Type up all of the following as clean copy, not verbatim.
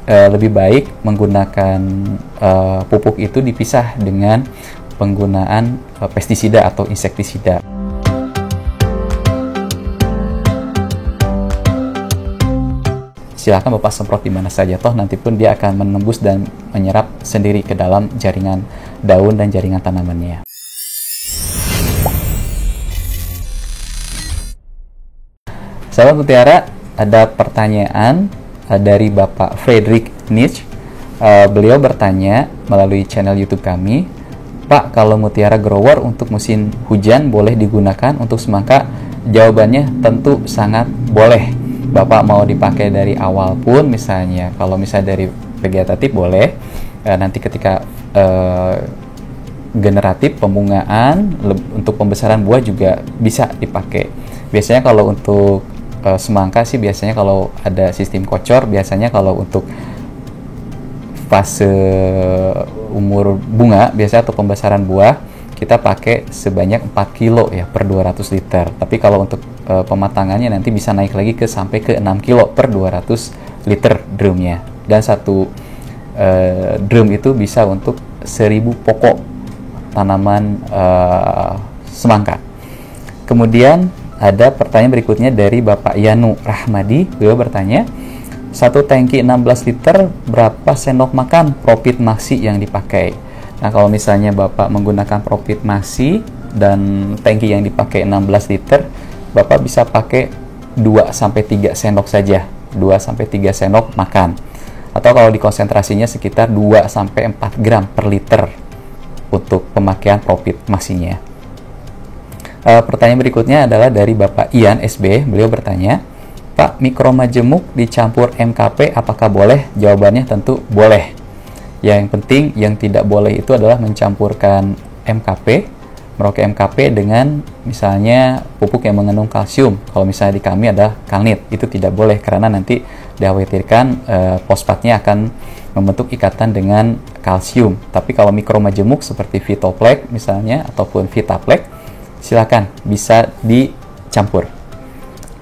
lebih baik menggunakan pupuk itu dipisah dengan penggunaan pestisida atau insektisida. Silakan Bapak semprot di mana saja, toh nanti pun dia akan menembus dan menyerap sendiri ke dalam jaringan daun dan jaringan tanamannya. Sahabat Mutiara, ada pertanyaan dari Bapak Frederick Nietzsche. Beliau bertanya melalui channel YouTube kami, Pak, kalau Mutiara Grower untuk musim hujan boleh digunakan untuk semangka? Jawabannya tentu sangat boleh. Bapak mau dipakai dari awal pun, misalnya kalau misalnya dari vegetatif boleh, nanti ketika generatif pembungaan untuk pembesaran buah juga bisa dipakai. Biasanya kalau untuk semangka sih biasanya kalau ada sistem kocor, biasanya kalau untuk fase umur bunga biasanya atau pembesaran buah kita pakai sebanyak 4 kilo ya per 200 liter. Tapi kalau untuk pematangannya nanti bisa naik lagi sampai ke 6 kilo per 200 liter drumnya. Dan satu drum itu bisa untuk 1000 pokok tanaman semangka. Kemudian ada pertanyaan berikutnya dari Bapak Yanu Rahmadi. Beliau bertanya, satu tangki 16 liter berapa sendok makan Profit Maxi yang dipakai? Nah, kalau misalnya Bapak menggunakan Profit Maxi dan tangki yang dipakai 16 liter, Bapak bisa pakai 2-3 sendok saja, 2-3 sendok makan. Atau kalau di konsentrasinya sekitar 2-4 gram per liter untuk pemakaian Profit Maxinya. Pertanyaan berikutnya adalah dari Bapak Ian SB. Beliau bertanya, Pak, mikromajemuk dicampur MKP apakah boleh? Jawabannya tentu boleh. Yang penting yang tidak boleh itu adalah mencampurkan MKP, merokok MKP dengan misalnya pupuk yang mengandung kalsium. Kalau misalnya di kami ada kalnit, itu tidak boleh karena nanti dikhawatirkan fosfatnya akan membentuk ikatan dengan kalsium. Tapi kalau mikromajemuk seperti Vitoplex misalnya ataupun Vitaplex, silakan bisa dicampur.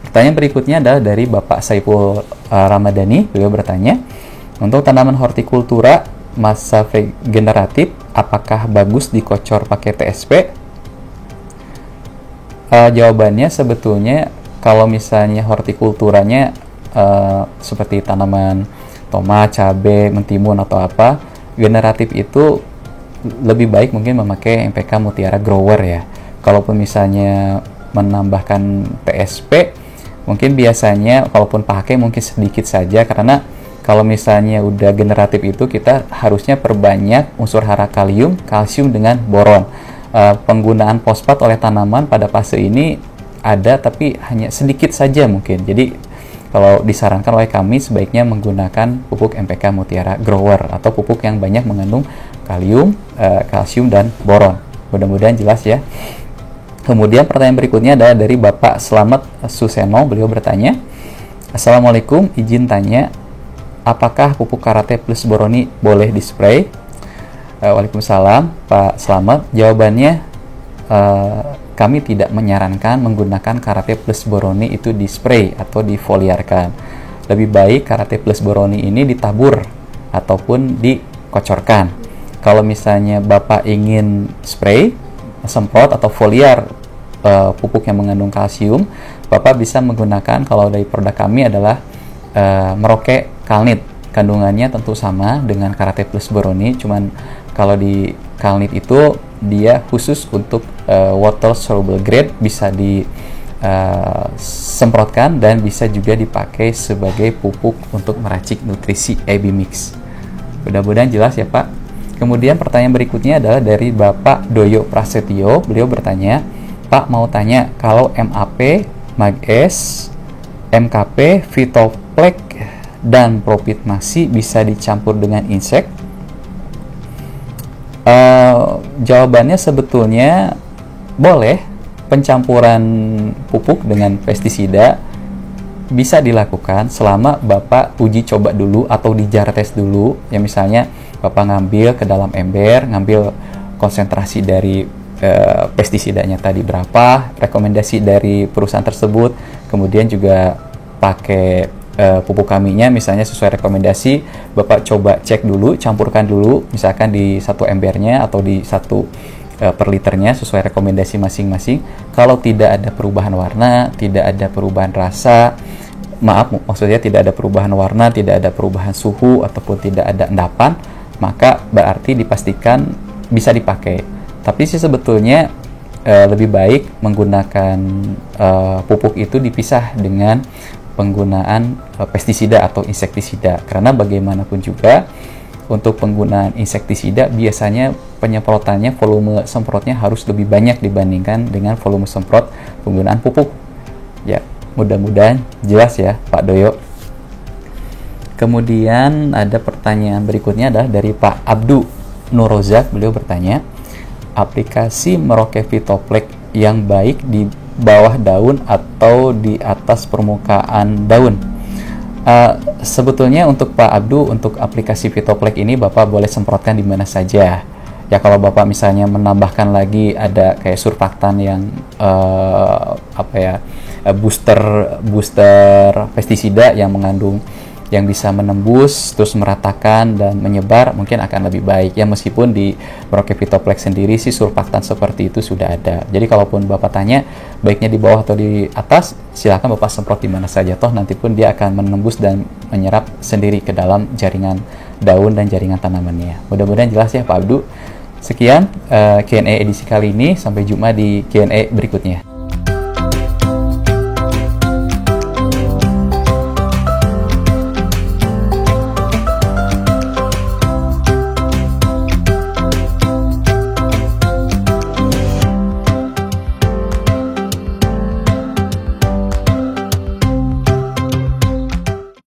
Pertanyaan berikutnya adalah dari Bapak Saiful Ramadhani. Beliau bertanya, untuk tanaman hortikultura masa generatif, apakah bagus dikocor pakai TSP? Jawabannya sebetulnya kalau misalnya hortikulturanya seperti tanaman tomat, cabai, mentimun atau apa, generatif itu lebih baik mungkin memakai MPK Mutiara Grower ya. Kalaupun misalnya menambahkan TSP, mungkin biasanya kalaupun pakai mungkin sedikit saja, karena kalau misalnya udah generatif itu kita harusnya perbanyak unsur hara kalium, kalsium dengan boron. Penggunaan fosfat oleh tanaman pada fase ini ada tapi hanya sedikit saja mungkin. Jadi kalau disarankan oleh kami sebaiknya menggunakan pupuk MPK Mutiara Grower atau pupuk yang banyak mengandung kalium, kalsium dan boron. Mudah-mudahan jelas ya. Kemudian pertanyaan berikutnya adalah dari Bapak Slamet Suseno. Beliau bertanya, Assalamualaikum, izin tanya, apakah pupuk Karate Plus Boroni boleh dispray? Waalaikumsalam Pak Slamet. Jawabannya, kami tidak menyarankan menggunakan Karate Plus Boroni itu dispray atau difoliarkan. Lebih baik Karate Plus Boroni ini ditabur ataupun dikocorkan. Kalau misalnya Bapak ingin spray, semprot atau foliar pupuk yang mengandung kalsium, Bapak bisa menggunakan, kalau dari produk kami adalah Merauke Kalnit. Kandungannya tentu sama dengan Karate Plus Boroni, cuman kalau di Kalnit itu dia khusus untuk water soluble grade, bisa disemprotkan dan bisa juga dipakai sebagai pupuk untuk meracik nutrisi AB Mix. Mudah-mudahan jelas ya Pak. Kemudian pertanyaan berikutnya adalah dari Bapak Doyo Prasetyo. Beliau bertanya, Pak mau tanya, kalau MAP, Mag-S, MKP, Vitoplex, dan Profit Maxi bisa dicampur dengan insek? Jawabannya sebetulnya boleh. Pencampuran pupuk dengan pestisida bisa dilakukan selama Bapak uji coba dulu atau di jar tes dulu. Ya misalnya Bapak ngambil ke dalam ember, ngambil konsentrasi dari pestisidanya tadi berapa, rekomendasi dari perusahaan tersebut, kemudian juga pakai pupuk kaminya misalnya sesuai rekomendasi, Bapak coba cek dulu, campurkan dulu misalkan di 1 embernya atau di 1 per liternya sesuai rekomendasi masing-masing. Kalau tidak ada perubahan warna, tidak ada perubahan rasa, maksudnya tidak ada perubahan warna, tidak ada perubahan suhu ataupun tidak ada endapan, maka berarti dipastikan bisa dipakai. Tapi sih sebetulnya lebih baik menggunakan pupuk itu dipisah dengan penggunaan pestisida atau insektisida, karena bagaimanapun juga untuk penggunaan insektisida biasanya penyemprotannya, volume semprotnya harus lebih banyak dibandingkan dengan volume semprot penggunaan pupuk. Ya, mudah-mudahan jelas ya Pak Doyo. Kemudian ada pertanyaan berikutnya adalah dari Pak Abdu Nurozak. Beliau bertanya, aplikasi Merauke Phytoplex yang baik di bawah daun atau di atas permukaan daun? Sebetulnya untuk Pak Abdu, untuk aplikasi Phytoplex ini Bapak boleh semprotkan di mana saja. Ya kalau Bapak misalnya menambahkan lagi ada kayak surfaktan yang booster pestisida yang mengandung, yang bisa menembus terus meratakan dan menyebar, mungkin akan lebih baik ya, meskipun di Merauke Phytoplex sendiri sih surfaktan seperti itu sudah ada. Jadi kalaupun Bapak tanya baiknya di bawah atau di atas, silakan Bapak semprot di mana saja, toh nanti pun dia akan menembus dan menyerap sendiri ke dalam jaringan daun dan jaringan tanamannya. Mudah-mudahan jelas ya Pak Abdu. Sekian Q&A edisi kali ini, sampai jumpa di Q&A berikutnya.